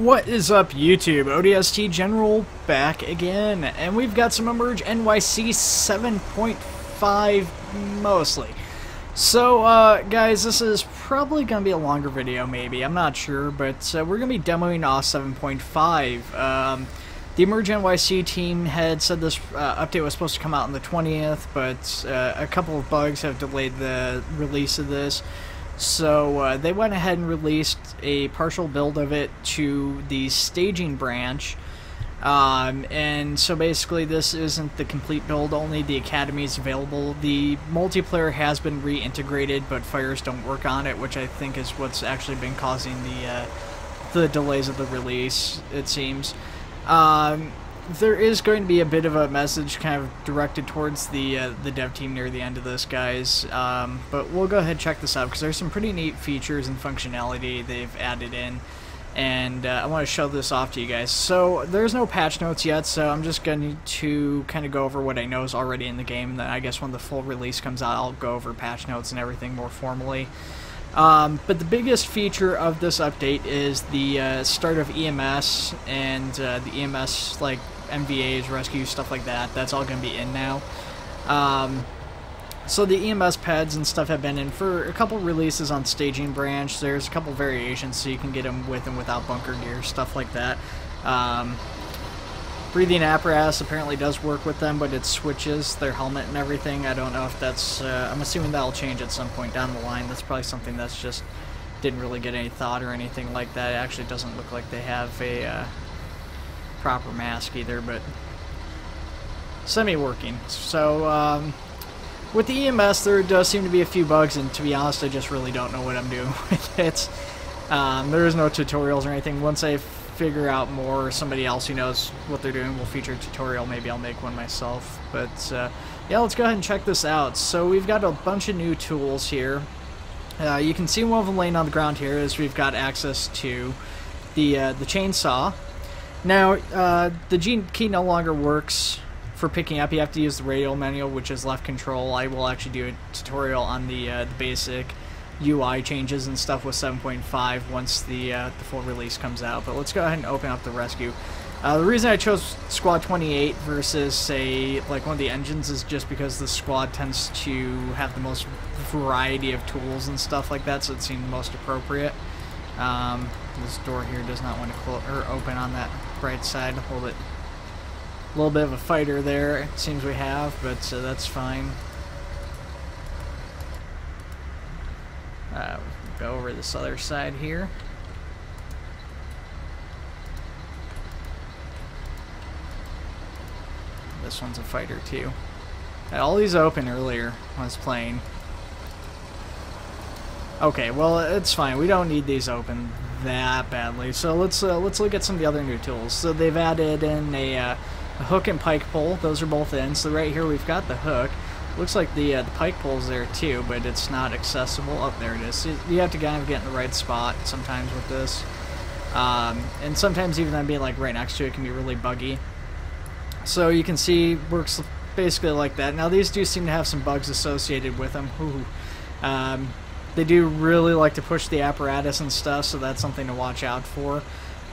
What is up, YouTube? ODST General back again, and we've got some EmergeNYC 7.5 mostly. So, guys, this is probably going to be a longer video, maybe. I'm not sure, but we're going to be demoing off 7.5. The EmergeNYC team had said this update was supposed to come out on the 20th, but a couple of bugs have delayed the release of this. So they went ahead and released a partial build of it to the staging branch. And so basically this isn't the complete build, only the academy is available. The multiplayer has been reintegrated, but fires don't work on it, which I think is what's actually been causing the delays of the release, it seems. There is going to be a bit of a message kind of directed towards the dev team near the end of this, guys. But we'll go ahead and check this out because there's some pretty neat features and functionality they've added in. And I want to show this off to you guys. So there's no patch notes yet, so I'm just going to kind of go over what I know is already in the game. Then I guess when the full release comes out, I'll go over patch notes and everything more formally. But the biggest feature of this update is the start of EMS and the EMS, like MVAs, rescue, stuff like that. That's all going to be in now. So the EMS pads and stuff have been in for a couple releases on staging branch. There's a couple variations, so you can get them with and without bunker gear, stuff like that. Breathing apparatus apparently does work with them, but it switches their helmet and everything. I don't know if that's... I'm assuming that'll change at some point down the line. That's probably something that's just didn't really get any thought or anything like that. It actually doesn't look like they have a proper mask either, but semi-working. So with the EMS, there does seem to be a few bugs, and to be honest, I just really don't know what I'm doing with it. There is no tutorials or anything. Once I figure out more, or somebody else who knows what they're doing will feature a tutorial, maybe I'll make one myself. But yeah, let's go ahead and check this out. So we've got a bunch of new tools here. You can see one of them laying on the ground here is we've got access to the chainsaw. Now, the G key no longer works for picking up. You have to use the radial manual, which is left control. I will actually do a tutorial on the basic UI changes and stuff with 7.5 once the full release comes out. But let's go ahead and open up the rescue. The reason I chose Squad 28 versus, say, like one of the engines is just because the squad tends to have the most variety of tools and stuff like that, so it seemed most appropriate. This door here does not want to close or open on that right side. Hold it. A little bit of a fighter there, it seems we have, but that's fine. We'll go over this other side here. This one's a fighter too. I had all these open earlier when I was playing. Okay, well, it's fine. We don't need these open that badly. So let's look at some of the other new tools. So they've added in a hook and pike pole. Those are both in. So right here we've got the hook. Looks like the pike pole's there too, but it's not accessible. Oh, there it is. You have to kind of get in the right spot sometimes with this. And sometimes even them being like right next to it can be really buggy. So you can see works basically like that. Now these do seem to have some bugs associated with them. Ooh. They do really like to push the apparatus and stuff, so that's something to watch out for.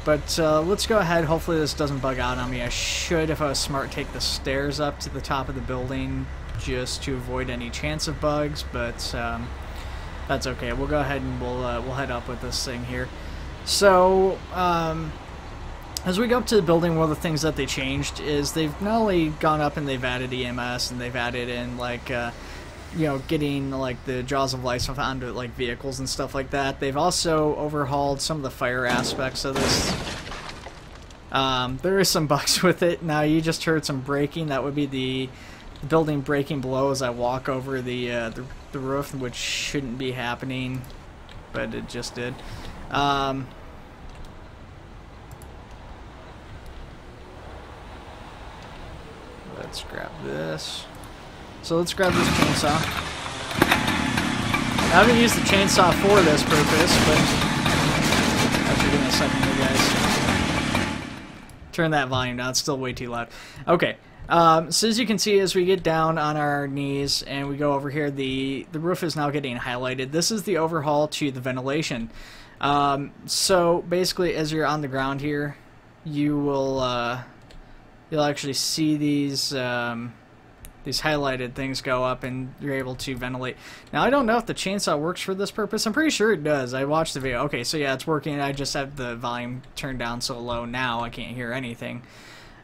But let's go ahead. Hopefully this doesn't bug out on me. I should, if I was smart, take the stairs up to the top of the building just to avoid any chance of bugs, but that's okay. We'll go ahead and we'll head up with this thing here. So as we go up to the building, one of the things that they changed is they've not only gone up and they've added EMS and they've added in like you know, getting like the jaws of life onto like vehicles and stuff like that. They've also overhauled some of the fire aspects of this. There is some bugs with it. Now you just heard some braking. That would be the building breaking below as I walk over the roof, which shouldn't be happening, but it just did. Let's grab this. So let's grab this chainsaw. I haven't used the chainsaw for this purpose, but actually, give me a second here, guys. Turn that volume down. It's still way too loud. Okay. So as you can see, as we get down on our knees and we go over here, the roof is now getting highlighted. This is the overhaul to the ventilation. So basically, as you're on the ground here, you will you'll actually see these highlighted things go up, and you're able to ventilate. Now, I don't know if the chainsaw works for this purpose. I'm pretty sure it does. I watched the video. Okay, so yeah, it's working. I just have the volume turned down so low now I can't hear anything.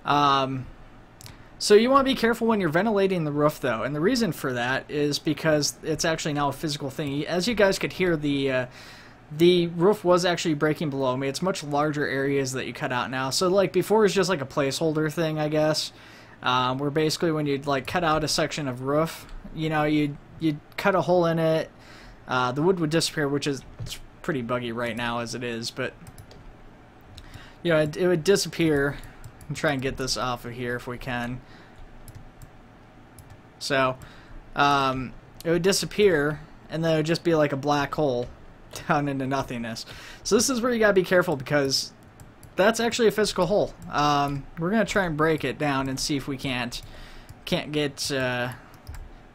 So you want to be careful when you're ventilating the roof, though, and the reason for that is because it's actually now a physical thing. As you guys could hear, the roof was actually breaking below me. It's much larger areas that you cut out now. So like before, it's just like a placeholder thing, I guess. Where basically when you'd like cut out a section of roof, you know, you'd cut a hole in it. The wood would disappear, which is pretty buggy right now as it is, but you know, it would disappear. And try and get this off of here if we can. So it would disappear, and then it would just be like a black hole down into nothingness. So this is where you gotta be careful, because that's actually a physical hole. We're gonna try and break it down and see if we can't get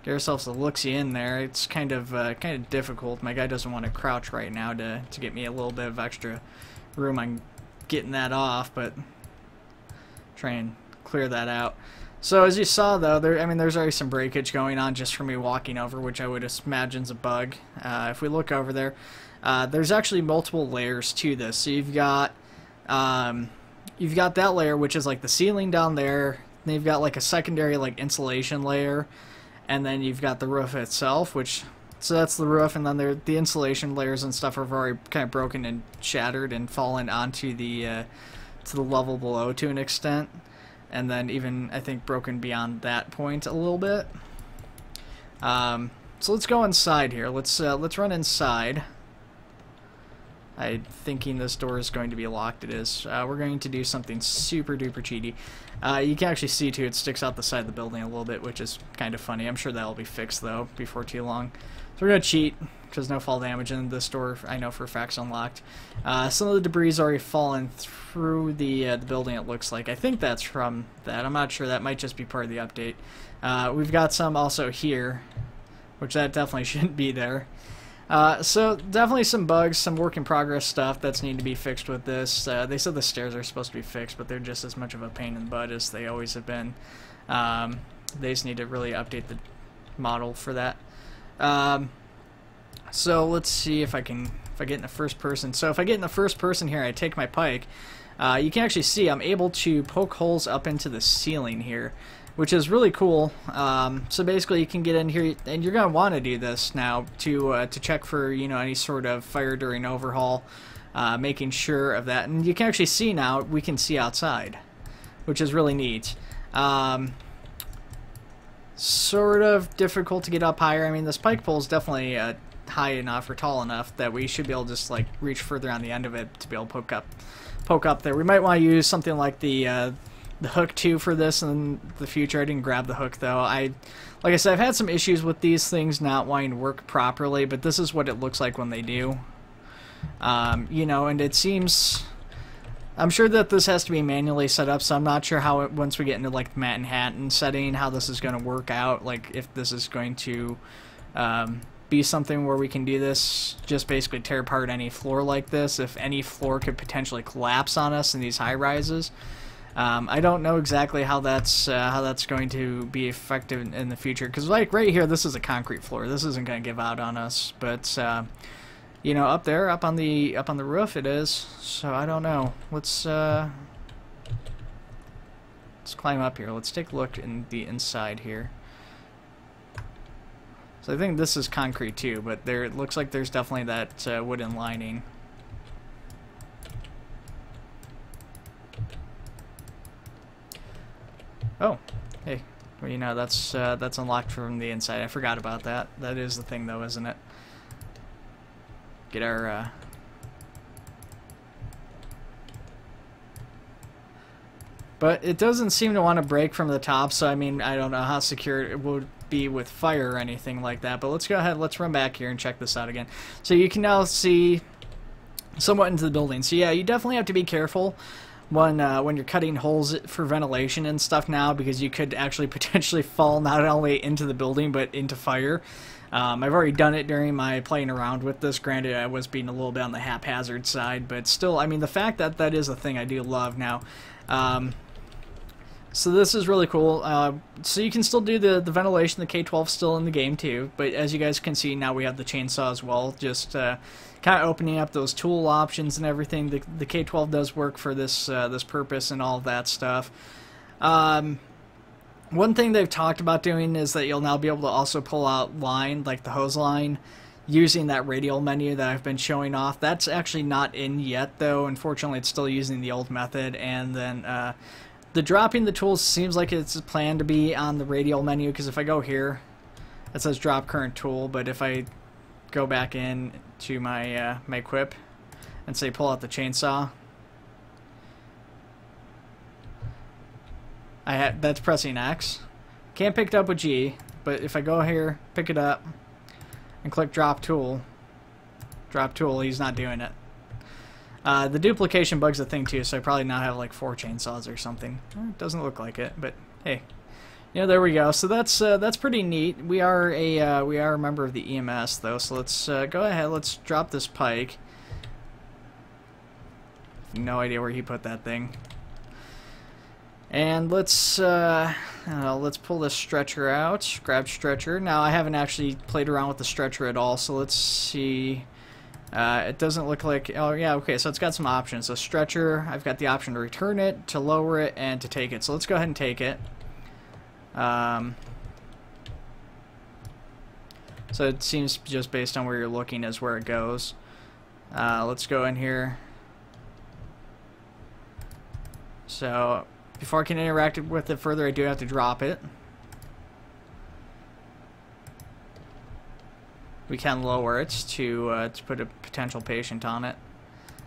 ourselves a look-see in there. It's kind of difficult. My guy doesn't want to crouch right now to get me a little bit of extra room on getting that off, but try and clear that out. So as you saw, though, there's already some breakage going on just from me walking over, which I would imagine is a bug. If we look over there, there's actually multiple layers to this. So you've got that layer, which is like the ceiling down there. Then you've got like a secondary like insulation layer, and then you've got the roof itself, so that's the roof, and then the insulation layers and stuff are already kind of broken and shattered and fallen onto the level below to an extent, and then even I think broken beyond that point a little bit. So let's go inside here. Let's run inside. I'm thinking this door is going to be locked. It is. We're going to do something super duper cheaty. You can actually see too, it sticks out the side of the building a little bit, which is kind of funny. I'm sure that'll be fixed though before too long. So we're gonna cheat because no fall damage, and this door I know for a fact's unlocked. Some of the debris has already fallen through the building. It looks like. I think that's from that. I'm not sure. That might just be part of the update. We've got some also here, which that definitely shouldn't be there. So definitely some bugs, some work in progress stuff that's need to be fixed with this. They said the stairs are supposed to be fixed, but they're just as much of a pain in the butt as they always have been. They just need to really update the model for that. So let's see if I get in the first person. So if I get in the first person here, I take my pike. You can actually see I'm able to poke holes up into the ceiling here, which is really cool. So basically you can get in here, and you're going to want to do this now to check for, you know, any sort of fire during overhaul, making sure of that. And you can actually see now, we can see outside, which is really neat. Sort of difficult to get up higher. I mean, this pike pole is definitely high enough or tall enough that we should be able to just like reach further on the end of it to be able to poke up there. We might want to use something like the hook too for this in the future. I didn't grab the hook though. Like I said, I've had some issues with these things not wanting to work properly, but this is what it looks like when they do. You know, and it seems, I'm sure that this has to be manually set up, so I'm not sure how once we get into like Manhattan setting, how this is going to work out. Like if this is going to be something where we can do this, just basically tear apart any floor like this. If any floor could potentially collapse on us in these high rises. I don't know exactly how that's going to be effective in the future, because like right here, this is a concrete floor. This isn't going to give out on us, but you know, up there, up on the roof, it is. So I don't know. Let's climb up here. Let's take a look in the inside here. So I think this is concrete too, but there it looks like there's definitely that wooden lining. Oh, hey, well, you know, that's unlocked from the inside. I forgot about that. That is the thing, though, isn't it? Get our but it doesn't seem to want to break from the top, so I mean, I don't know how secure it would be with fire or anything like that. But let's go ahead, let's run back here and check this out again. So you can now see somewhat into the building. So yeah, you definitely have to be careful when you're cutting holes for ventilation and stuff now, because you could actually potentially fall not only into the building but into fire. I've already done it during my playing around with this. Granted, I was being a little bit on the haphazard side, but still, I mean, the fact that that is a thing I do love now. So this is really cool. So you can still do the ventilation. The K-12 still in the game too, but as you guys can see, now we have the chainsaw as well, just kind of opening up those tool options and everything. The K-12 does work for this this purpose and all of that stuff. One thing they've talked about doing is that you'll now be able to also pull out line, like the hose line, using that radial menu that I've been showing off. That's actually not in yet, though. Unfortunately, it's still using the old method. And then the dropping the tools seems like it's planned to be on the radial menu, because if I go here, it says drop current tool. But if I go back in to my my equip and say pull out the chainsaw, that's pressing X. Can't pick it up with G, but if I go here, pick it up, and click drop tool, he's not doing it. The duplication bug's a thing too, so I probably now have like 4 chainsaws or something. It doesn't look like it, but hey, you know, there we go. So that's pretty neat. We are a member of the EMS though, so let's go ahead. Let's drop this pike. No idea where he put that thing. And let's pull this stretcher out. Grab stretcher. Now I haven't actually played around with the stretcher at all, so let's see. It doesn't look like. Oh yeah, okay. So it's got some options. So stretcher, I've got the option to return it, to lower it, and to take it. So let's go ahead and take it. So it seems just based on where you're looking is where it goes. Let's go in here. So before I can interact with it further, I do have to drop it. We can lower it to put a potential patient on it.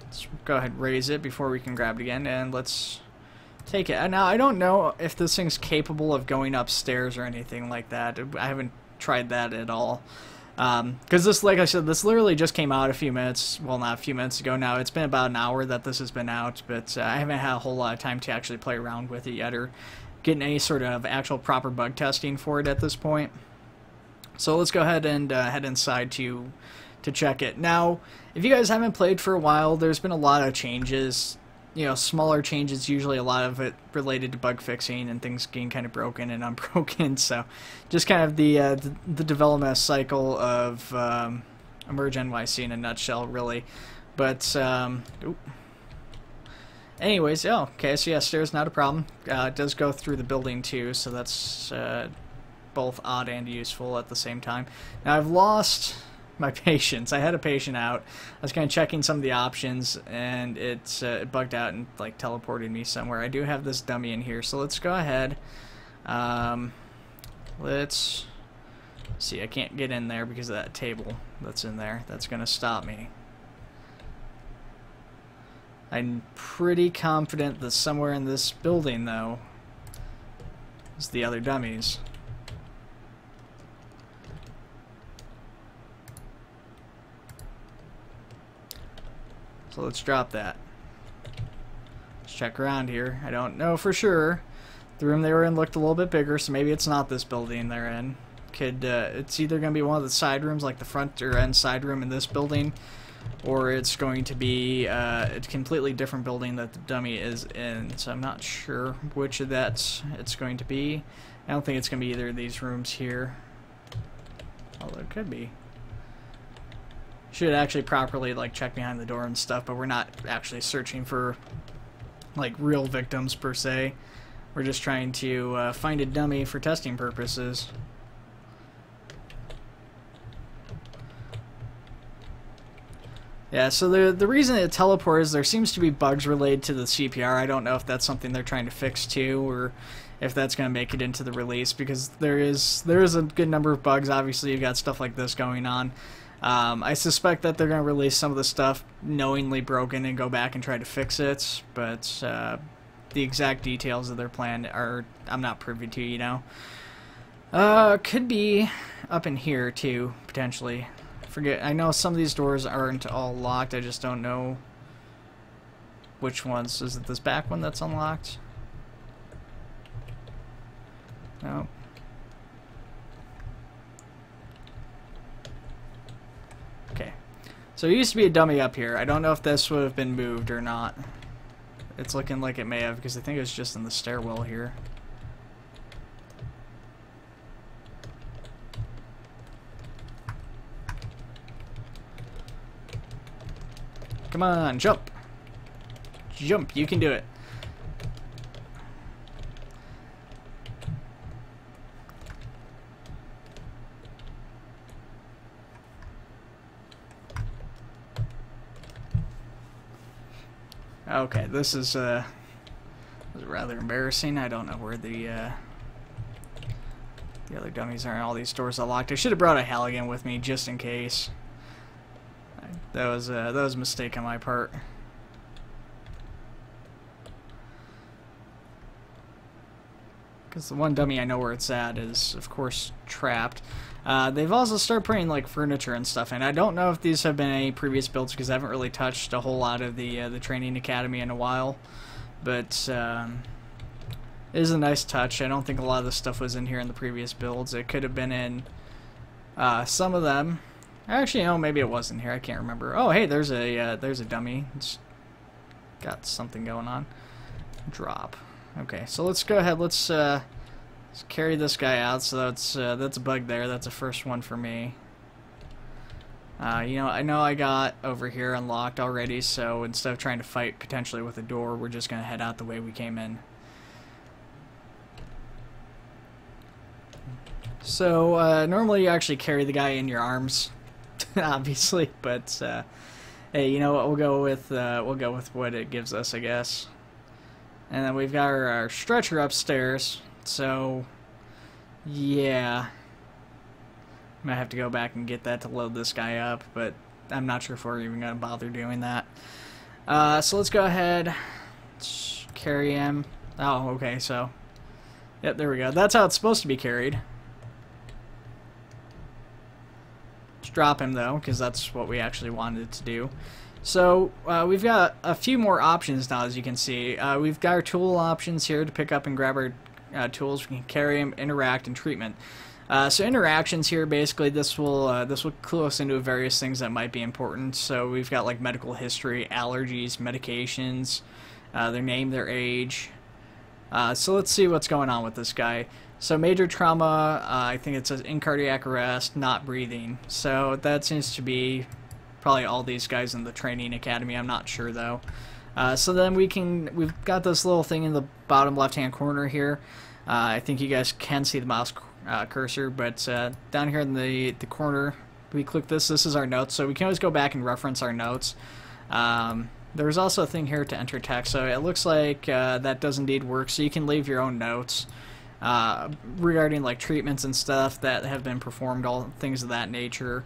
Let's go ahead and raise it before we can grab it again, and let's take it. Now, I don't know if this thing's capable of going upstairs or anything like that. I haven't tried that at all. Because this, like I said, this literally just came out a few minutes, well, not a few minutes ago now. It's been about an hour that this has been out, but I haven't had a whole lot of time to actually play around with it yet or get any sort of actual proper bug testing for it at this point. So let's go ahead and head inside to check it. Now, if you guys haven't played for a while, there's been a lot of changes. You know, smaller changes, usually a lot of it related to bug fixing and things getting kind of broken and unbroken. So just kind of the development cycle of EmergeNYC in a nutshell, really. But anyways, oh, okay, so yeah, stairs not a problem. It does go through the building too, so that's both odd and useful at the same time. Now I've lost my patience. I had a patient out. I was kind of checking some of the options, and it bugged out and like teleported me somewhere. I do have this dummy in here, so let's go ahead. Let's see. I can't get in there because of that table that's in there. That's gonna stop me. I'm pretty confident that somewhere in this building, though, is the other dummies. So let's drop that. Let's check around here. I don't know for sure. The room they were in looked a little bit bigger, so maybe it's not this building they're in. It's either going to be one of the side rooms, like the front or end side room in this building, or it's going to be a completely different building that the dummy is in. So I'm not sure which of that it's going to be. I don't think it's going to be either of these rooms here. Although it could be. Should actually properly like check behind the door and stuff, but we're not actually searching for like real victims per se. We're just trying to find a dummy for testing purposes. Yeah, so the reason it teleports is there seems to be bugs related to the CPR. I don't know if that's something they're trying to fix too, or if that's going to make it into the release, because there is a good number of bugs. Obviously, you've got stuff like this going on. I suspect that they're going to release some of the stuff knowingly broken and go back and try to fix it, but the exact details of their plan I'm not privy to, you know. Could be up in here too, potentially. I know some of these doors aren't all locked, I just don't know which ones. Is it this back one that's unlocked? No. Okay. So there used to be a dummy up here. I don't know if this would have been moved or not. It's looking like it may have, because I think it was just in the stairwell here. Come on, jump! Jump, you can do it. Okay, this is rather embarrassing. I don't know where the other dummies are. All these doors are locked. I should have brought a Halligan with me just in case. That was a mistake on my part. Because the one dummy I know where it's at is, of course, trapped. They've also started putting like furniture and stuff in. I don't know if these have been any previous builds because I haven't really touched a whole lot of the training academy in a while. But it is a nice touch. I don't think a lot of the stuff was in here in the previous builds. It could have been in some of them. Actually, no, maybe it wasn't here. I can't remember. Oh, hey, there's a dummy. It's got something going on. Drop. Okay, so let's go ahead. Let's carry this guy out. So that's a bug there. That's the first one for me. You know I got over here unlocked already. So instead of trying to fight potentially with a door, we're just gonna head out the way we came in. So normally you actually carry the guy in your arms, obviously, but hey, you know what? We'll go with what it gives us, I guess. And then we've got our stretcher upstairs. So yeah, might have to go back and get that to load this guy up, but I'm not sure if we're even gonna bother doing that. So let's go ahead, let's carry him. Oh, okay. So yep, there we go. That's how it's supposed to be carried. Drop him though, because that's what we actually wanted to do. So we've got a few more options now, as you can see. We've got our tool options here to pick up and grab our tools. We can carry them, interact, and treatment. So interactions here, basically, this will clue us into various things that might be important. So we've got like medical history, allergies, medications, their name, their age. So let's see what's going on with this guy. So major trauma, I think it says in cardiac arrest, not breathing. So that seems to be probably all these guys in the training academy. I'm not sure though. So then we've got this little thing in the bottom left-hand corner here. I think you guys can see the mouse cursor, but down here in the corner, we click this. This is our notes, so we can always go back and reference our notes. There's also a thing here to enter text, so it looks like that does indeed work. So you can leave your own notes regarding like treatments and stuff that have been performed, all things of that nature.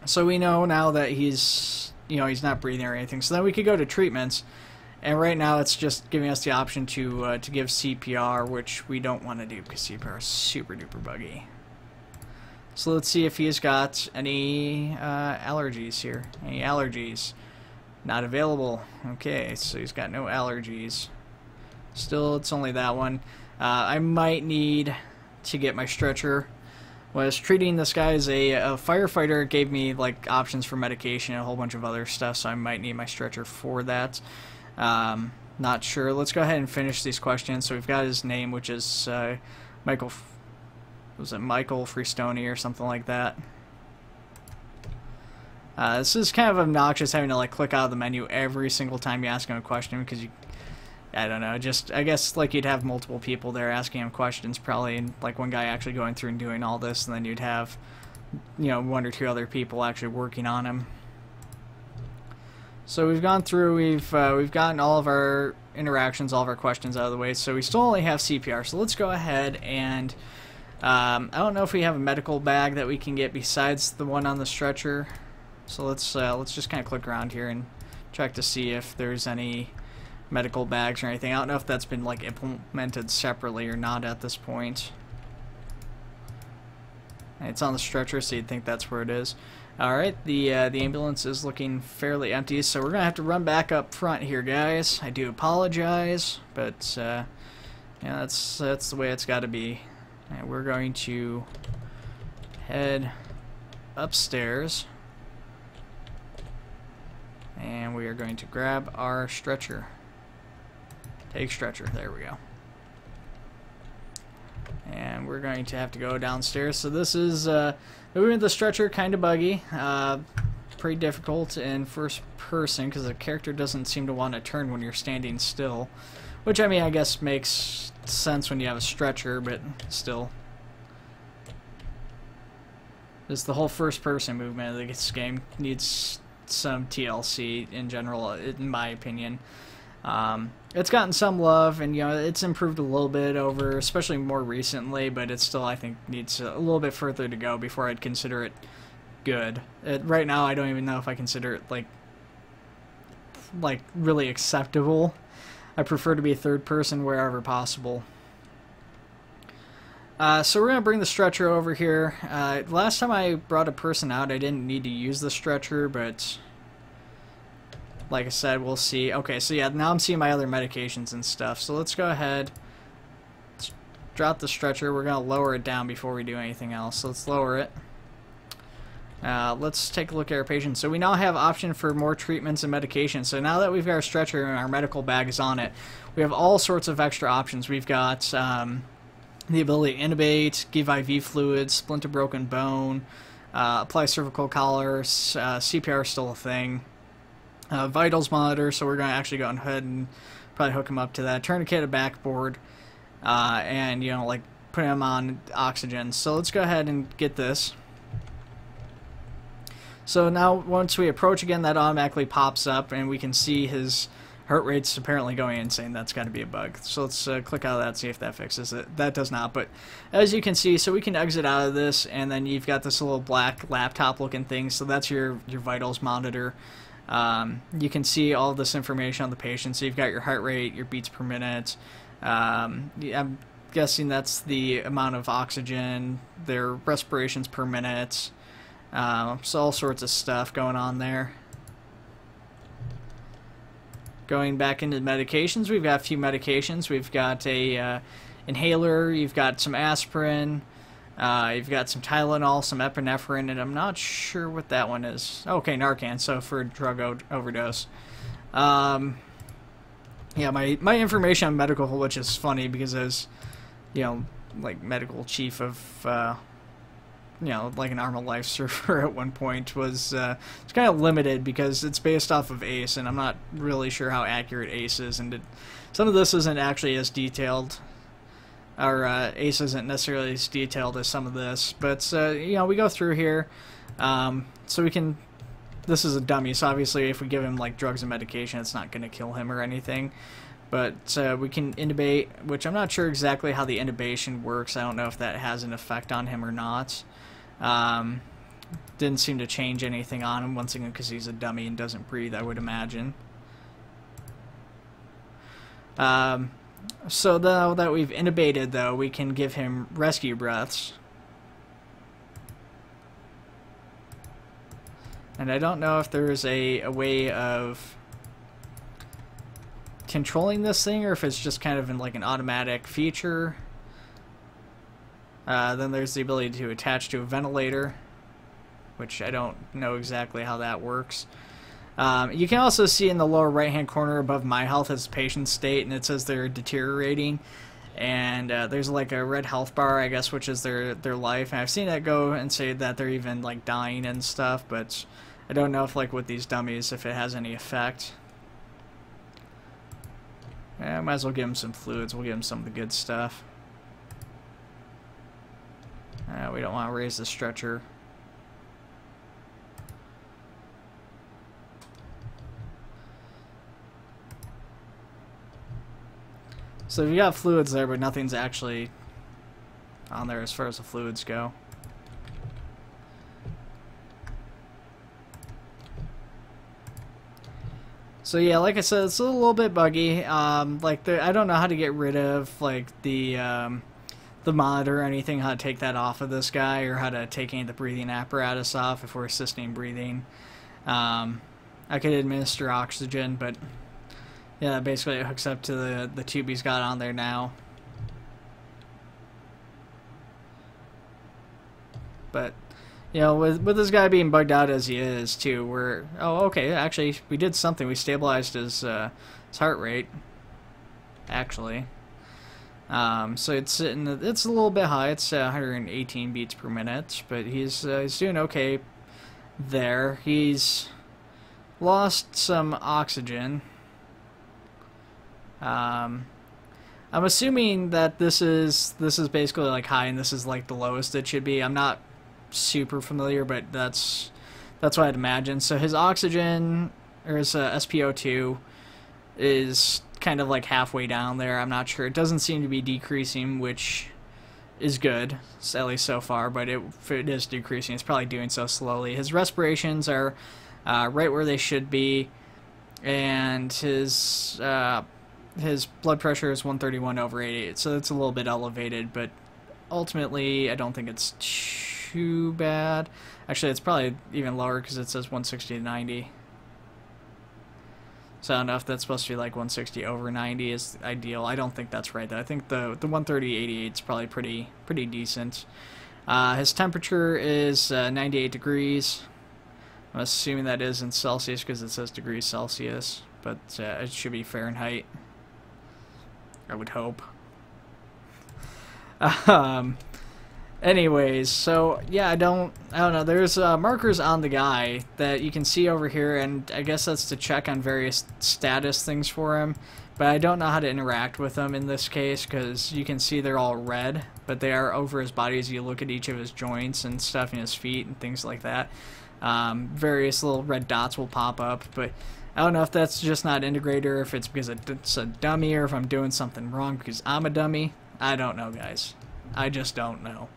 So we know now that he's not breathing or anything. So then we could go to treatments, and right now it's just giving us the option to give CPR, which we don't want to do because CPR is super duper buggy. So let's see if he's got any allergies here. Any allergies? Not available. Okay, so he's got no allergies. Still, it's only that one. I might need to get my stretcher. When I was treating this guy as a firefighter, it gave me like options for medication and a whole bunch of other stuff, so I might need my stretcher for that. Not sure. Let's go ahead and finish these questions. So we've got his name, which is Michael. Was it Michael Freestone or something like that? This is kind of obnoxious having to like click out of the menu every single time you ask him a question, because I don't know, just I guess like you'd have multiple people there asking him questions probably, and like one guy actually going through and doing all this, and then you'd have one or two other people actually working on him. So we've gone through, we've gotten all of our interactions, all of our questions out of the way. So we still only have CPR. So let's go ahead and I don't know if we have a medical bag that we can get besides the one on the stretcher. So let's just kind of click around here and check to see if there's any medical bags or anything. I don't know if that's been like implemented separately or not at this point. It's on the stretcher, so you'd think that's where it is. Alright, the ambulance is looking fairly empty, so we're going to have to run back up front here, guys. I do apologize, but yeah, that's the way it's got to be. And we're going to head upstairs, and we are going to grab our stretcher. Take stretcher, there we go. And we're going to have to go downstairs. So this is moving the stretcher, kind of buggy, pretty difficult in first person because the character doesn't seem to want to turn when you're standing still, which I mean I guess makes sense when you have a stretcher, but still, just the whole first person movement of this game needs some TLC in general, in my opinion. It's gotten some love, and you know it's improved a little bit over, especially more recently, but it still I think needs a little bit further to go before I'd consider it good. Right now I don't even know if I consider it like really acceptable. I prefer to be third person wherever possible. So we're gonna bring the stretcher over here. Last time I brought a person out, I didn't need to use the stretcher, but like I said, we'll see. Okay, so yeah, now I'm seeing my other medications and stuff. So let's go ahead. Let's drop the stretcher. We're going to lower it down before we do anything else. So let's lower it. Let's take a look at our patient. So we now have option for more treatments and medications. So now that we've got our stretcher and our medical bag is on it, we have all sorts of extra options. We've got the ability to intubate, give IV fluids, splint a broken bone, apply cervical collars, CPR is still a thing. Vitals monitor, so we're going to actually go ahead and probably hook him up to that. Tourniquet a backboard, and you know, like put him on oxygen. So let's go ahead and get this. So now once we approach again, that automatically pops up, and we can see his heart rate's apparently going insane. That's got to be a bug. So let's click out of that, see if that fixes it. That does not, but as you can see, so we can exit out of this, and then you've got this little black laptop looking thing. So that's your vitals monitor. You can see all this information on the patient. So you've got your heart rate, your beats per minute. I'm guessing that's the amount of oxygen, their respirations per minute. So all sorts of stuff going on there. Going back into medications, we've got a few medications. We've got a inhaler, you've got some aspirin, you've got some Tylenol, some epinephrine, and I'm not sure what that one is. Okay, Narcan, so for drug overdose. Yeah, my information on medical, which is funny because I was, you know, like medical chief of, you know, like an Arma Life server at one point, was it's kind of limited because it's based off of ACE, and I'm not really sure how accurate ACE is, and some of this isn't actually as detailed. Our ACE isn't necessarily as detailed as some of this, but you know, we go through here, so we can. This is a dummy, so obviously, if we give him like drugs and medication, it's not going to kill him or anything. But we can intubate, which I'm not sure exactly how the intubation works. I don't know if that has an effect on him or not. Didn't seem to change anything on him once again because he's a dummy and doesn't breathe, I would imagine. So now that we've intubated, though, we can give him rescue breaths. And I don't know if there's a way of controlling this thing, or if it's just kind of in like an automatic feature. Then there's the ability to attach to a ventilator, which I don't know exactly how that works. You can also see in the lower right hand corner above my health is patient state, and it says they're deteriorating, and there's like a red health bar, I guess, which is their life, and I've seen that go and say that they're even like dying and stuff, but I don't know if like with these dummies if it has any effect. Yeah, might as well give them some fluids. We'll give them some of the good stuff. We don't want to raise the stretcher. So we got fluids there, but nothing's actually on there as far as the fluids go. So yeah, like I said, it's a little bit buggy. Like I don't know how to get rid of like the the monitor or anything how to take that off of this guy, or how to take any of the breathing apparatus off if we're assisting breathing. I could administer oxygen, but yeah, basically it hooks up to the tube he's got on there now. But you know, with this guy being bugged out as he is too, oh, okay, actually we did something. We stabilized his heart rate, actually. So it's a little bit high. It's 118 beats per minute, but he's doing okay there. He's lost some oxygen. I'm assuming that this is basically like high, and this is like the lowest it should be. I'm not super familiar, but that's what I'd imagine. So his oxygen, or his SpO2, is kind of like halfway down there. I'm not sure. It doesn't seem to be decreasing, which is good, at least so far, but if it is decreasing, it's probably doing so slowly. His respirations are right where they should be, and his blood pressure is 131/88, so it's a little bit elevated, but ultimately I don't think it's too bad. Actually, it's probably even lower because it says 160/90. So I don't know if that's supposed to be like 160/90 is ideal. I don't think that's right though. I think the 130/88 is probably pretty decent. His temperature is 98 degrees. I'm assuming that is in Celsius because it says degrees Celsius, but it should be Fahrenheit, I would hope. Anyways, so yeah, I don't know. There's markers on the guy that you can see over here, and I guess that's to check on various status things for him. But I don't know how to interact with them in this case because you can see they're all red, but they are over his body as you look at each of his joints and stuff in his feet and things like that. Various little red dots will pop up, but I don't know if that's just not integrated, or if it's because it's a dummy, or if I'm doing something wrong because I'm a dummy. I don't know, guys. I just don't know.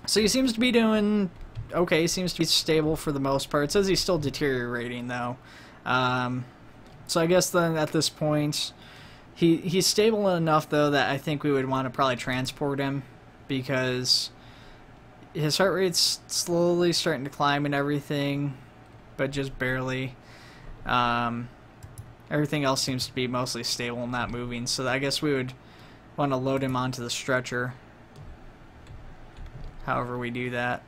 So he seems to be doing okay. Seems to be stable for the most part. It says he's still deteriorating though. So I guess then at this point, he's stable enough though that I think we would want to probably transport him, because his heart rate's slowly starting to climb and everything, but just barely. Everything else seems to be mostly stable and not moving. So I guess we would want to load him onto the stretcher. However we do that.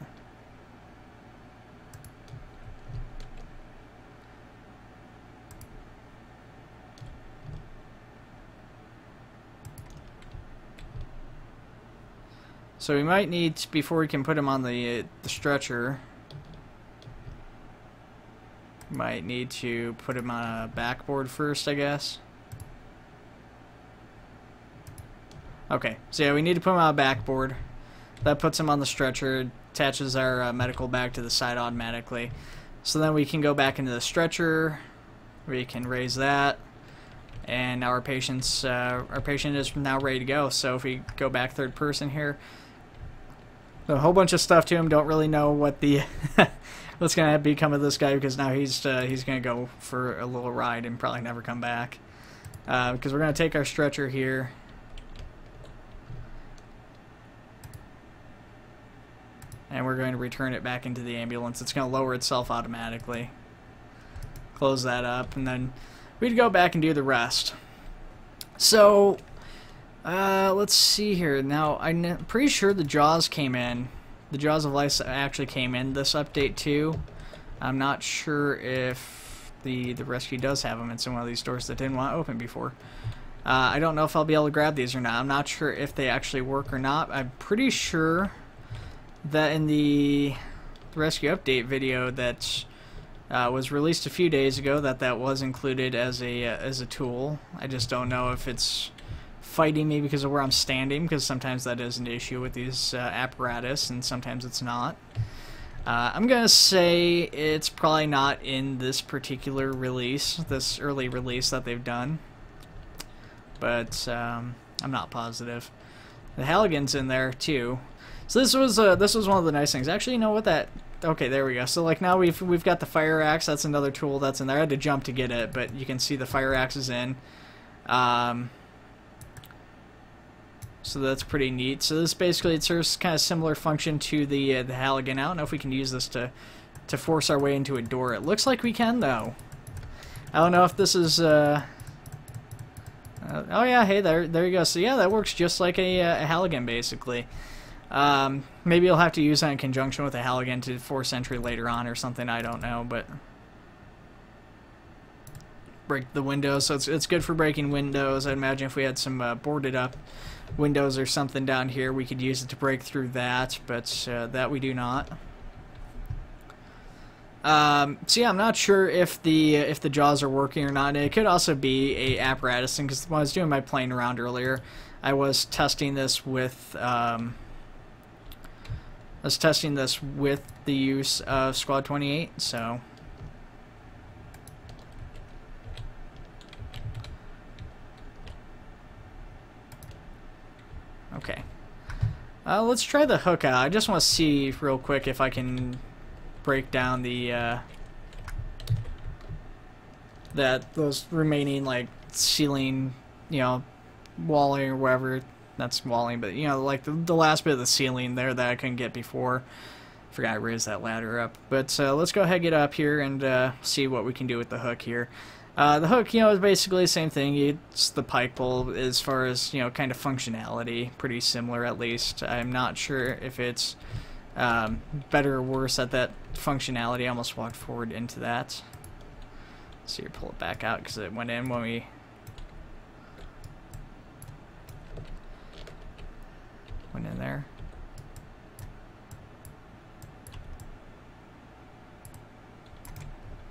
So we might need to, before we can put him on the stretcher, might need to put him on a backboard first, I guess. Okay, so yeah, we need to put him on a backboard. That puts him on the stretcher, attaches our medical bag to the side automatically. So then we can go back into the stretcher, we can raise that, and now our patient is now ready to go. So if we go back third person here, a whole bunch of stuff to him. Don't really know what the what's gonna become of this guy, because now he's gonna go for a little ride and probably never come back. Because we're gonna take our stretcher here. And we're going to return it back into the ambulance. It's going to lower itself automatically. Close that up, and then we'd go back and do the rest. So, let's see here. Now, I'm pretty sure the Jaws came in. The Jaws of Life actually came in this update too. I'm not sure if the rescue does have them. It's in one of these doors that didn't want to open before. I don't know if I'll be able to grab these or not. I'm not sure if they actually work or not. I'm pretty sure that in the rescue update video that was released a few days ago, that was included as a tool. I just don't know if it's fighting me because of where I'm standing, because sometimes that is an issue with these apparatus, and sometimes it's not. I'm gonna say it's probably not in this particular release, this early release that they've done, but I'm not positive. The Halligan's in there too. So this was one of the nice things. Actually, you know what, that... Okay, there we go. So like now we've got the fire axe. That's another tool that's in there. I had to jump to get it, but you can see the fire axe is in. So that's pretty neat. So this basically, it serves kind of similar function to the Halligan. I don't know if we can use this to force our way into a door. It looks like we can, though. I don't know if this is... oh yeah, hey, there you go. So yeah, that works just like a Halligan, basically. Maybe you'll have to use that in conjunction with a Halligan to force entry later on or something. I don't know, but... break the windows, so it's good for breaking windows. I'd imagine if we had some boarded up windows or something down here, we could use it to break through that, but that we do not. So yeah, I'm not sure if the jaws are working or not. It could also be a apparatus thing, because when I was doing my playing around earlier, I was testing this with the use of Squad 28, so... Okay. Let's try the hook out. I just want to see real quick if I can break down the those remaining like ceiling, you know, walling or whatever. That's walling, but you know, like the last bit of the ceiling there that I couldn't get before. Forgot I raised that ladder up. But let's go ahead and get up here and see what we can do with the hook here. The hook, you know, is basically the same thing. It's the pike pole as far as, you know, kind of functionality. Pretty similar, at least. I'm not sure if it's better or worse at that functionality. I almost walked forward into that. So you pull it back out because it went in when we... went in there.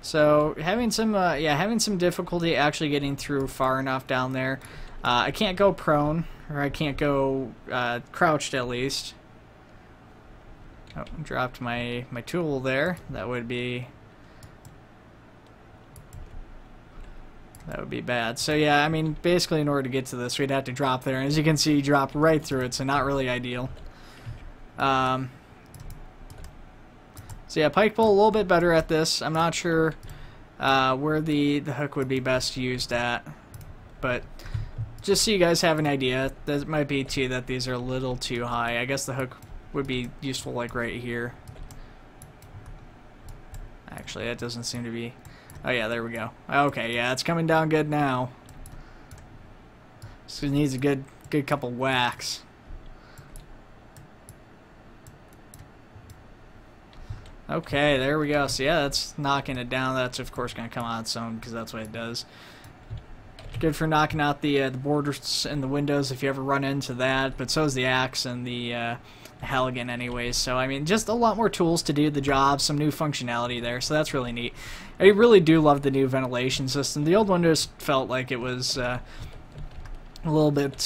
So having some difficulty actually getting through far enough down there. I can't go prone, or I can't go crouched at least. Oh, dropped my tool there. That would be bad. So yeah, I mean, basically in order to get to this, we'd have to drop there. And as you can see, you drop right through it, so not really ideal. So yeah, pike pole a little bit better at this. I'm not sure where the hook would be best used at, but just so you guys have an idea, that might be too that these are a little too high. I guess the hook would be useful like right here. Actually, that doesn't seem to be... oh yeah, there we go. Okay, yeah, it's coming down good now. So it needs a good couple whacks. Okay, there we go. So yeah, that's knocking it down. That's of course going to come on its own because that's what it does. Good for knocking out the borders and the windows if you ever run into that. But so is the axe and the Halligan anyways. So I mean, just a lot more tools to do the job. Some new functionality there. So that's really neat. I really do love the new ventilation system. The old one just felt like it was a little bit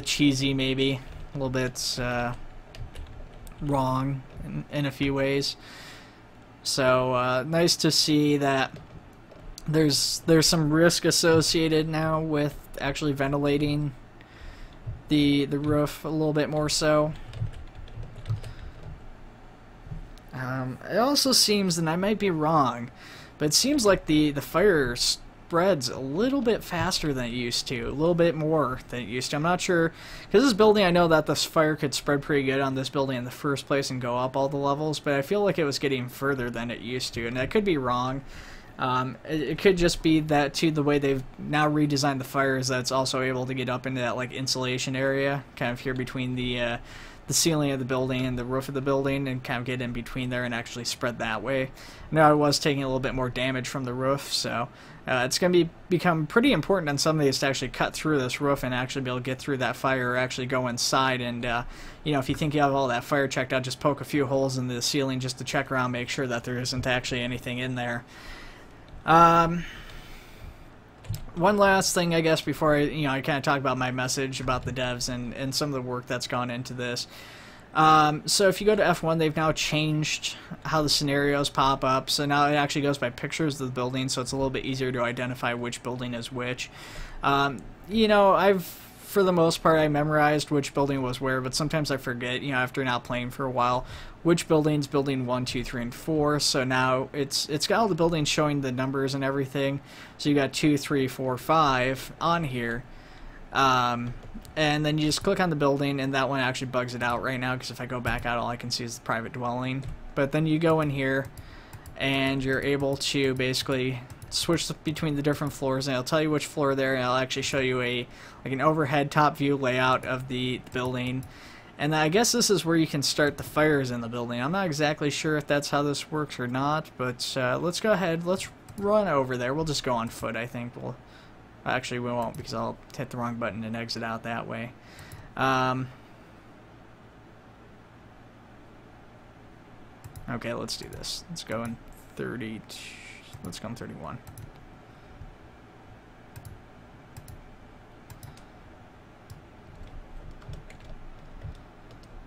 cheesy, maybe a little bit wrong in a few ways. So nice to see that there's some risk associated now with actually ventilating the roof a little bit more so. It also seems, and I might be wrong, but it seems like the fire spreads a little bit faster than it used to, a little bit more than it used to. I'm not sure, because this building, I know that this fire could spread pretty good on this building in the first place and go up all the levels, but I feel like it was getting further than it used to, and I could be wrong. It could just be that too, the way they've now redesigned the fire is that it's also able to get up into that like insulation area, kind of here between the ceiling of the building and the roof of the building, and kind of get in between there and actually spread that way. Now I was taking a little bit more damage from the roof, so it's going to become pretty important on some of these to actually cut through this roof and actually be able to get through that fire, or actually go inside and, you know, if you think you have all that fire checked out, just poke a few holes in the ceiling just to check around, make sure that there isn't actually anything in there. One last thing, I guess, before I kind of talk about my message about the devs and some of the work that's gone into this. So if you go to F1, they've now changed how the scenarios pop up. So now it actually goes by pictures of the building, so it's a little bit easier to identify which building is which. You know, for the most part, I memorized which building was where, but sometimes I forget, you know, after not playing for a while, which building's building 1, 2, 3, and 4. So now it's got all the buildings showing the numbers and everything. So you got 2, 3, 4, 5 on here. And then you just click on the building, and that one actually bugs it out right now, because if I go back out, all I can see is the private dwelling. But then you go in here, and you're able to basically switch between the different floors, and it'll tell you which floor there, and it'll actually show you like an overhead top view layout of the building. And I guess this is where you can start the fires in the building. I'm not exactly sure if that's how this works or not, but let's go ahead, let's run over there. We'll just go on foot, I think. Actually, we won't, because I'll hit the wrong button and exit out that way. Okay, let's do this. Let's go in 30. Let's go in 31.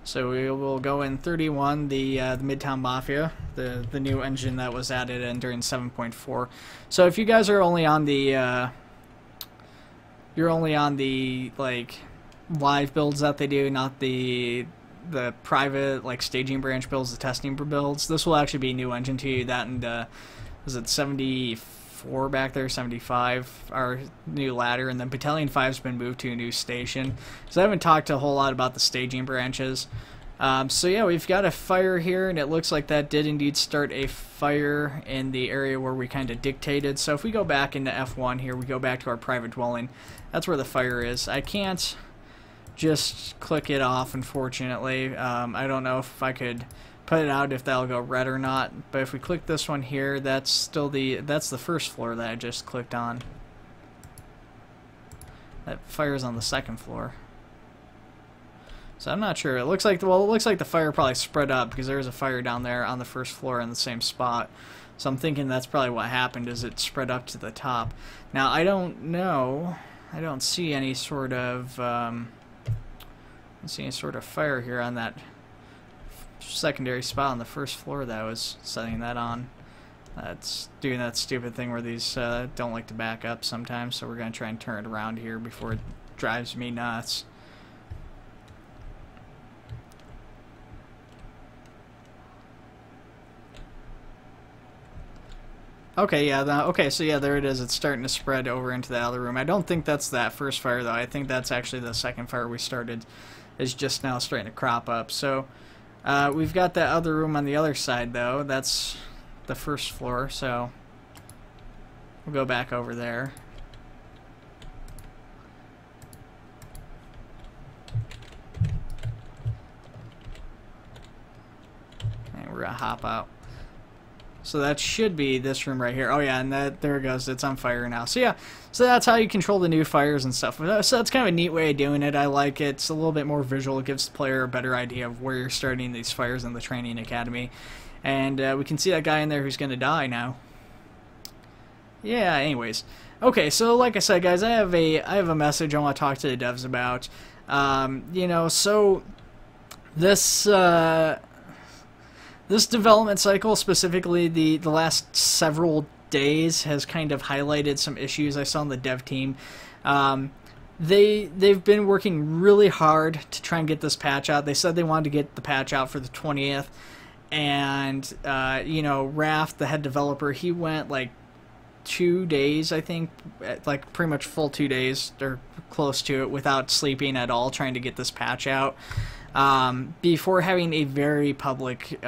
So we will go in 31, the Midtown Mafia, the new engine that was added in during 7.4. So if you guys are only on the like live builds that they do, not the private like staging branch builds, the testing builds, this will actually be a new engine to you. That and was it 74 back there, 75, our new ladder, and then Battalion 5's been moved to a new station. So I haven't talked a whole lot about the staging branches. So yeah, we've got a fire here, and it looks like that did indeed start a fire in the area where we kind of dictated. So if we go back into F1 here, we go back to our private dwelling, that's where the fire is. I can't just click it off, unfortunately. I don't know if I could put it out if that'll go red or not, but if we click this one here, that's the first floor that I just clicked on. That fire's on the second floor. So I'm not sure. It looks like the fire probably spread up, because there's a fire down there on the first floor in the same spot. So I'm thinking that's probably what happened, is it spread up to the top. Now I don't know. I don't see any sort of fire here on that secondary spot on the first floor that I was setting that on. That's doing that stupid thing where these don't like to back up sometimes, so we're going to try and turn it around here before it drives me nuts. Okay, yeah, okay, so yeah, there it is. It's starting to spread over into the other room. I don't think that's that first fire, though. I think that's actually the second fire we started is just now starting to crop up. So we've got that other room on the other side, though. That's the first floor, so we'll go back over there. And we're going to hop out. So that should be this room right here. Oh yeah, and there it goes. It's on fire now. So yeah, so that's how you control the new fires and stuff. So that's kind of a neat way of doing it. I like it. It's a little bit more visual. It gives the player a better idea of where you're starting these fires in the training academy. And we can see that guy in there who's going to die now. Yeah, anyways. Okay, so like I said, guys, I have a message I want to talk to the devs about. You know, so this this development cycle, specifically the last several days, has kind of highlighted some issues I saw on the dev team. They've been working really hard to try and get this patch out. They said they wanted to get the patch out for the 20th, and you know, Raft, the head developer, he went like 2 days, I think, like pretty much full 2 days or close to it, without sleeping at all, trying to get this patch out. Before having a very public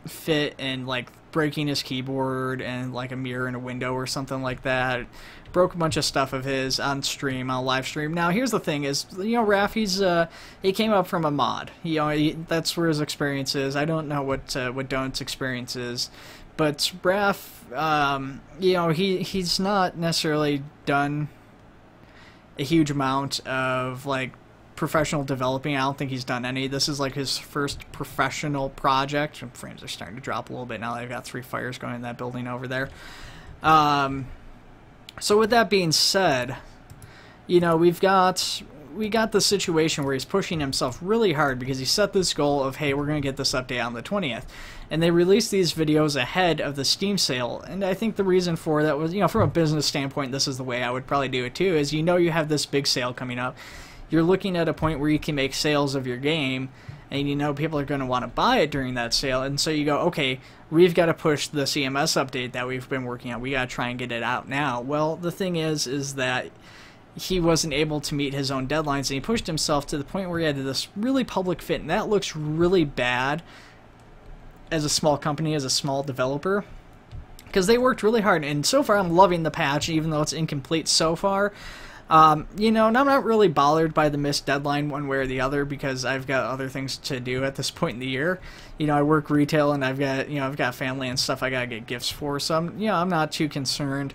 fit and like breaking his keyboard and like a mirror in a window or something like that. Broke a bunch of stuff of his on stream, on live stream. Now here's the thing: is, you know, Raph, he came up from a mod. You know, that's where his experience is. I don't know what Donut's experience is, but Raph, you know, he's not necessarily done a huge amount of like professional developing. I don't think he's done any. This is like his first professional project. Frames are starting to drop a little bit now that I've got 3 fires going in that building over there. So with that being said, you know, we got the situation where he's pushing himself really hard because he set this goal of, hey, we're going to get this update on the 20th. And they released these videos ahead of the Steam sale. And I think the reason for that was, you know, from a business standpoint, this is the way I would probably do it too, is, you know, you have this big sale coming up. You're looking at a point where you can make sales of your game, and you know people are going to want to buy it during that sale, and so you go, okay, we've got to push the CMS update that we've been working on. We got to try and get it out now. Well, the thing is that he wasn't able to meet his own deadlines, and he pushed himself to the point where he had this really public fit, and that looks really bad as a small company, as a small developer, because they worked really hard, and so far I'm loving the patch, even though it's incomplete so far. You know, and I'm not really bothered by the missed deadline one way or the other, because I've got other things to do at this point in the year. You know, I work retail, and I've got family and stuff I gotta get gifts for, so I'm not too concerned.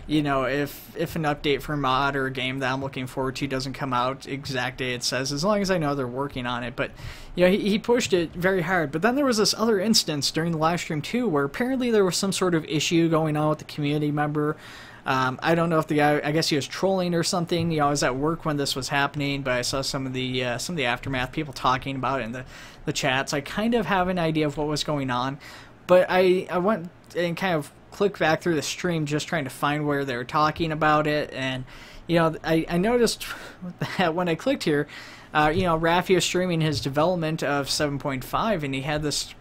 You know, if an update for a mod or a game that I'm looking forward to doesn't come out exact day it says, as long as I know they're working on it. But, you know, he pushed it very hard. But then there was this other instance during the live stream, too, where apparently there was some sort of issue going on with the community member. I don't know if the guy, I guess he was trolling or something. You know, I was at work when this was happening, but I saw some of the aftermath, people talking about it in the chats. I kind of have an idea of what was going on. But I went and kind of clicked back through the stream just trying to find where they were talking about it, and you know, I noticed that when I clicked here, you know, Rafi was streaming his development of 7.5, and he had this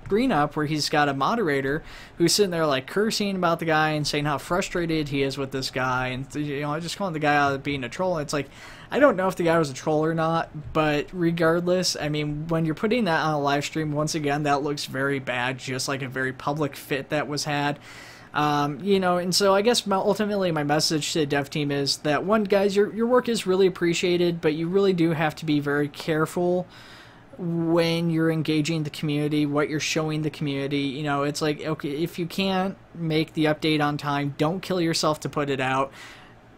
screen up where he's got a moderator who's sitting there like cursing about the guy and saying how frustrated he is with this guy, and you know, just calling the guy out of being a troll. It's like, I don't know if the guy was a troll or not, but regardless, I mean, when you're putting that on a live stream, once again, that looks very bad, just like a very public fit that was had. You know, and so I guess ultimately my message to the dev team is that, one, guys, your work is really appreciated, but you really do have to be very careful when you're engaging the community, what you're showing the community. You know, it's like, okay, if you can't make the update on time, don't kill yourself to put it out.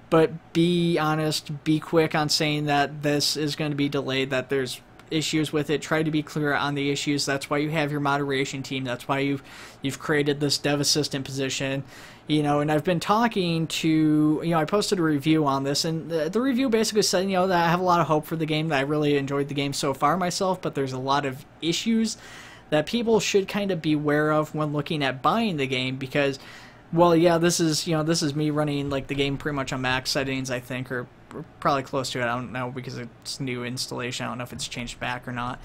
But be honest, be quick on saying that this is going to be delayed, that there's issues with it. Try to be clear on the issues. That's why you have your moderation team. That's why you've created this dev assistant position. You know, and I've been talking to, you know, I posted a review on this, and the review basically said, you know, that I have a lot of hope for the game, that I really enjoyed the game so far myself, but there's a lot of issues that people should kind of be aware of when looking at buying the game, because, well, yeah, this is me running like the game pretty much on max settings, I think, or probably close to it. I don't know, because it's new installation. I don't know if it's changed back or not.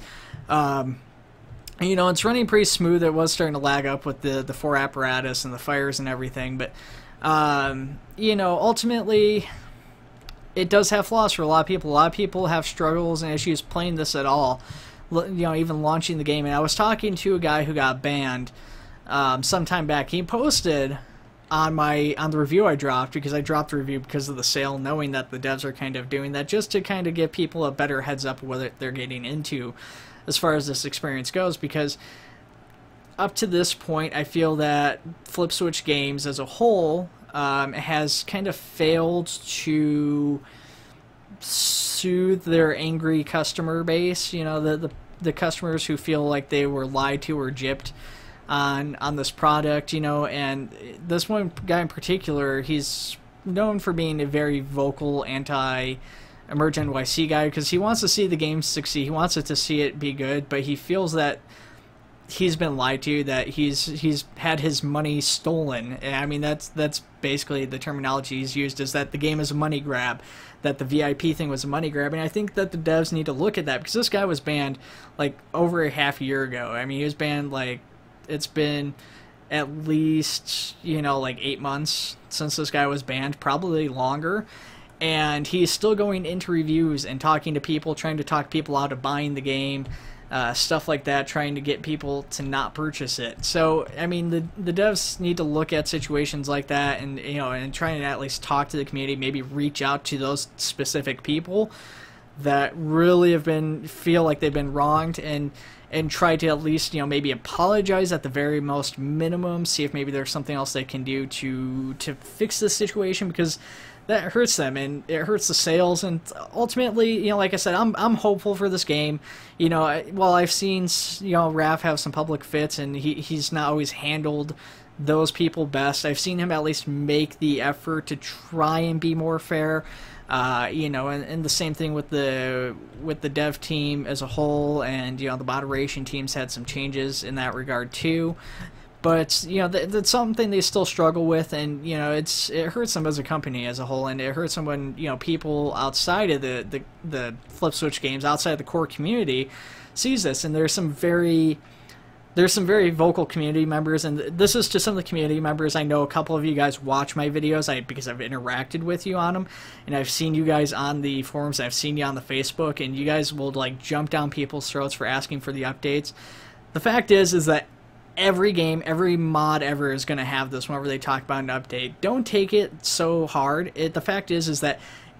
You know, it's running pretty smooth. It was starting to lag up with the 4 apparatus and the fires and everything, but you know, ultimately it does have flaws for a lot of people. A lot of people have struggles and issues playing this at all, you know, even launching the game. And I was talking to a guy who got banned some time back. He posted on the review I dropped, because I dropped the review because of the sale, knowing that the devs are kind of doing that just to kind of give people a better heads up of what they're getting into as far as this experience goes, because up to this point I feel that Flip Switch Games as a whole has kind of failed to soothe their angry customer base, you know, the customers who feel like they were lied to or gypped on this product, you know. And this one guy in particular, he's known for being a very vocal anti-EmergeNYC guy, because he wants to see the game succeed. He wants it to see it be good, but he feels that he's been lied to, that he's had his money stolen. And I mean, that's basically the terminology he's used, is that the game is a money grab, that the VIP thing was a money grab. And I think that the devs need to look at that, because this guy was banned like over a half year ago. I mean, he was banned, like, it's been at least, you know, like 8 months since this guy was banned, probably longer. And he's still going into reviews and talking to people, trying to talk people out of buying the game, stuff like that, trying to get people to not purchase it. So, I mean, the devs need to look at situations like that, and, you know, and try to at least talk to the community, maybe reach out to those specific people that really feel like they've been wronged, and try to at least, you know, maybe apologize at the very most minimum, see if maybe there's something else they can do to fix this situation, because that hurts them and it hurts the sales. And ultimately, you know, like I said, I'm hopeful for this game. You know, while I've seen, you know, Raph have some public fits, and he's not always handled those people best, I've seen him at least make the effort to try and be more fair. You know, and the same thing with the dev team as a whole, and, you know, the moderation teams had some changes in that regard too. But, you know, that's something they still struggle with, and, you know, it hurts them as a company as a whole, and it hurts them when, you know, people outside of the Flip Switch Games, outside of the core community, sees this. And there's some very there's some very vocal community members, and this is to some of the community members. I know a couple of you guys watch my videos because I've interacted with you on them, and I've seen you guys on the forums, and I've seen you on the Facebook, and you guys will like jump down people's throats for asking for the updates. The fact is that every game, every mod ever is going to have this whenever they talk about an update. Don't take it so hard. The fact is that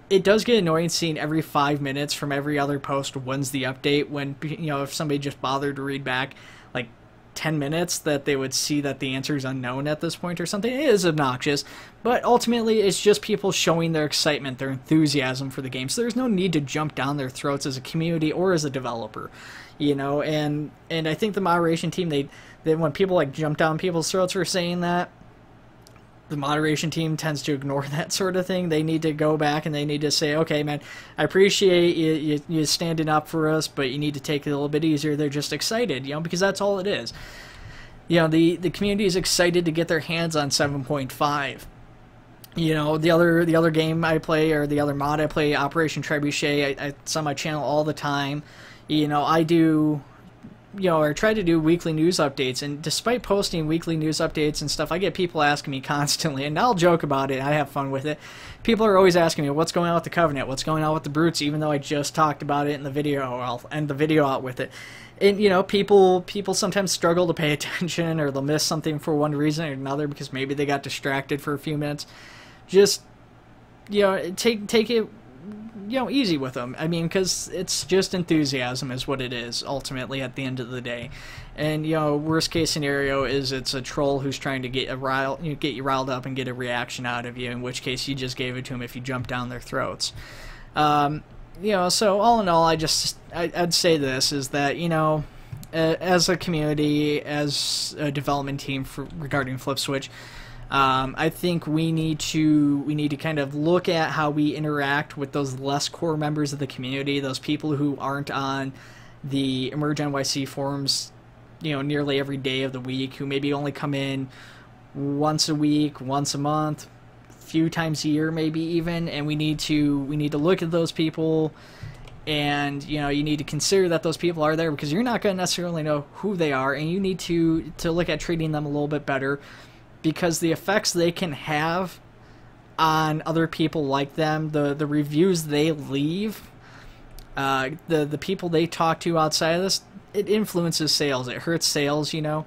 it does get annoying seeing every 5 minutes from every other post when's the update, when, you know, if somebody just bothered to read back like 10 minutes, that they would see that the answer is unknown at this point or something. It is obnoxious, but ultimately it's just people showing their excitement, their enthusiasm for the game. So there's no need to jump down their throats as a community or as a developer, you know. And I think the moderation team, they when people like jump down people's throats for saying that, the moderation team tends to ignore that sort of thing. They need to go back and they need to say, okay, man, I appreciate you standing up for us, but you need to take it a little bit easier. They're just excited, you know, because that's all it is. You know, the community is excited to get their hands on 7.5. You know, the other game I play, or the other mod I play, Operation Trebuchet, it's on my channel all the time. You know, I do, you know, or try to do weekly news updates, and despite posting weekly news updates and stuff, I get people asking me constantly, and I'll joke about it, I have fun with it. People are always asking me, what's going on with the Covenant, what's going on with the Brutes, even though I just talked about it in the video, or I'll end the video out with it. And, you know, people sometimes struggle to pay attention, or they'll miss something for one reason or another, because maybe they got distracted for a few minutes. Just, you know, take it, you know, easy with them. I mean, because it's just enthusiasm is what it is, ultimately, at the end of the day. And, you know, worst case scenario is it's a troll who's trying to get you riled up and get a reaction out of you, in which case you just gave it to them if you jump down their throats. You know, so all in all, I'd say this, is that, you know, as a community, as a development team regarding Flip Switch, I think we need to kind of look at how we interact with those less core members of the community, those people who aren't on the EmergeNYC forums, you know, nearly every day of the week, who maybe only come in once a week, once a month, a few times a year, maybe even. And we need to look at those people, and, you know, you need to consider that those people are there, because you're not going to necessarily know who they are, and you need to look at treating them a little bit better. Because the effects they can have on other people like them, the reviews they leave, the people they talk to outside of this, it influences sales. It hurts sales, you know.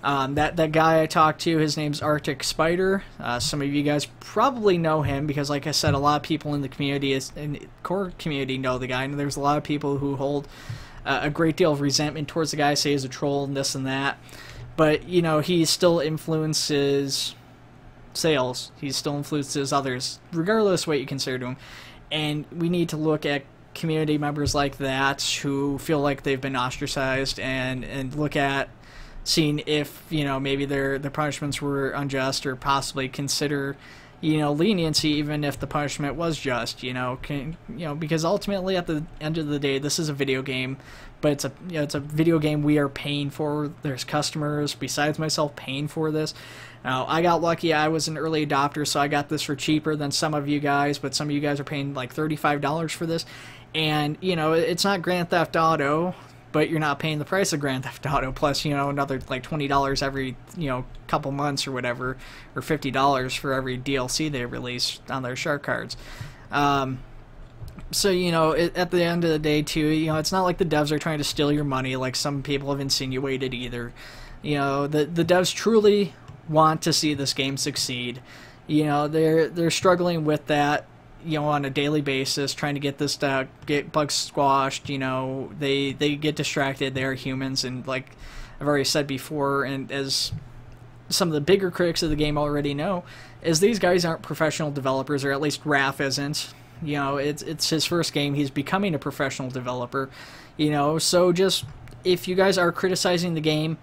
That guy I talked to, his name's Arctic Spider. Some of you guys probably know him, because, like I said, a lot of people in the community, in the core community, know the guy, and there's a lot of people who hold a great deal of resentment towards the guy, say he's a troll and this and that. But, you know, he still influences sales. He still influences others, regardless of what you consider to him. And we need to look at community members like that who feel like they've been ostracized, and look at seeing if, you know, maybe their punishments were unjust, or possibly consider, you know, leniency even if the punishment was just, you know, because ultimately at the end of the day, this is a video game, but it's a video game we are paying for. There's customers besides myself paying for this. Now, I got lucky. I was an early adopter, so I got this for cheaper than some of you guys, but some of you guys are paying like $35 for this. And, you know, it's not Grand Theft Auto, but you're not paying the price of Grand Theft Auto, plus, you know, another like $20 every, you know, couple months or whatever, or $50 for every DLC they release on their shark cards. So, you know, at the end of the day, too, you know, it's not like the devs are trying to steal your money like some people have insinuated either. You know, the devs truly want to see this game succeed. You know, they're struggling with that, you know, on a daily basis, trying to get this stuff, get bugs squashed. You know, they get distracted. They are humans, and like I've already said before, and as some of the bigger critics of the game already know, is these guys aren't professional developers, or at least Raph isn't. You know, it's his first game. He's becoming a professional developer. You know, so just, if you guys are criticizing the game,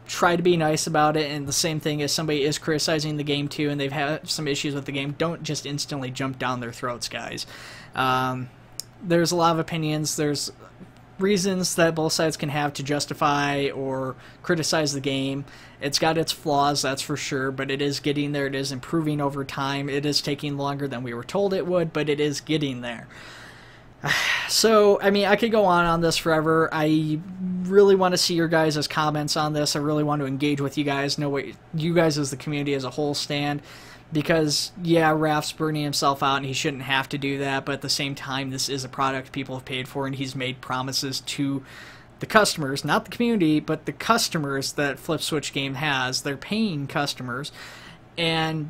try to be nice about it. And the same thing, as somebody is criticizing the game too, and they've had some issues with the game, don't just instantly jump down their throats, guys. There's a lot of opinions. There's reasons that both sides can have to justify or criticize the game. It's got its flaws, that's for sure, but it is getting there. It is improving over time. It is taking longer than we were told it would, but it is getting there. So, I mean, I could go on this forever. I really want to see your guys' comments on this. I really want to engage with you guys, know what you guys as the community as a whole stand. Because, yeah, Raph's burning himself out and he shouldn't have to do that, but at the same time, this is a product people have paid for and he's made promises to the customers, not the community, but the customers that Flip Switch Game has. They're paying customers, and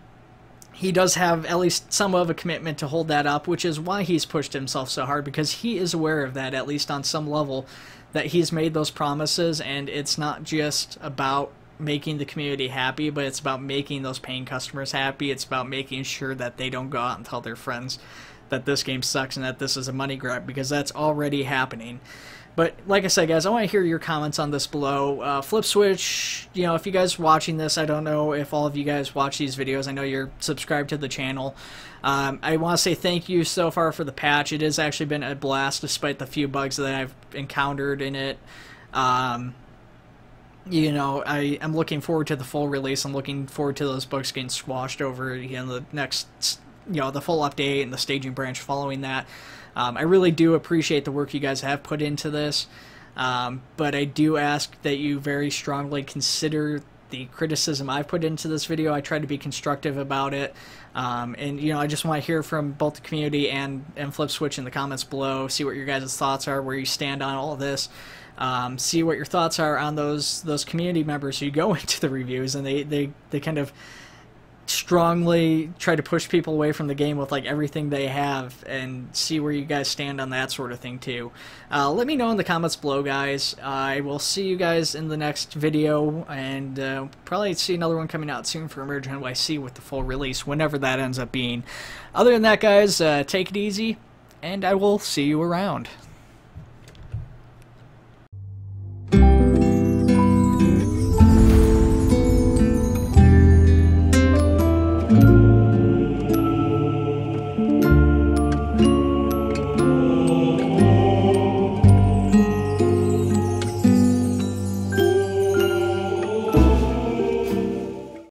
he does have at least some of a commitment to hold that up, which is why he's pushed himself so hard, because he is aware of that, at least on some level, that he's made those promises, and it's not just about making the community happy, but it's about making those paying customers happy. It's about making sure that they don't go out and tell their friends that this game sucks and that this is a money grab, because that's already happening. But like I said, guys, I want to hear your comments on this below. Flip Switch, you know, if you guys are watching this, I don't know if all of you guys watch these videos. I know you're subscribed to the channel. I want to say thank you so far for the patch. It has actually been a blast despite the few bugs that I've encountered in it. You know, I'm looking forward to the full release. I'm looking forward to those bugs getting squashed over, you know, the next, you know, the full update and the staging branch following that. I really do appreciate the work you guys have put into this, but I do ask that you very strongly consider the criticism I've put into this video. I try to be constructive about it, and you know, I just want to hear from both the community and Flip Switch in the comments below. See what your guys' thoughts are, where you stand on all of this. See what your thoughts are on those community members who go into the reviews and they kind of strongly try to push people away from the game with like everything they have, and see where you guys stand on that sort of thing too. Let me know in the comments below, guys. I will see you guys in the next video, and probably see another one coming out soon for EmergeNYC with the full release, whenever that ends up being. Other than that, guys, take it easy, and I will see you around.